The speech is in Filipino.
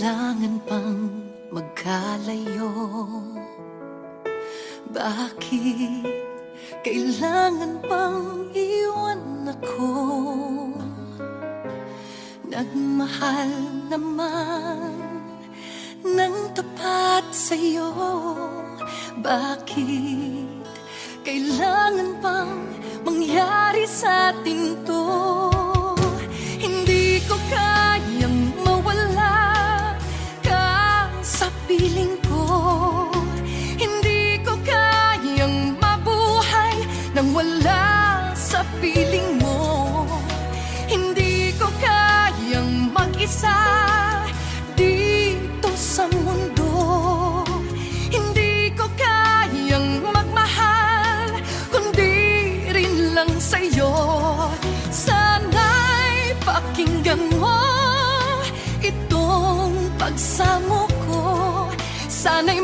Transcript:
kailangan pang magkalayo? Bakit kailangan pang iwan ako? Nagmahal naman ng tapat sa'yo. Bakit kailangan pang mangyari sa atin to? Hindi ko kayang mawala ka sa piling ko. Hindi ko kayang mabuhay nang wala sa piling mo. Hindi ko kayang mag-isa dito sa mundo. Hindi ko kayang magmahal kundi rin lang sa'yo. Sana'y pakinggan mo itong pagsamo ko. Sana'y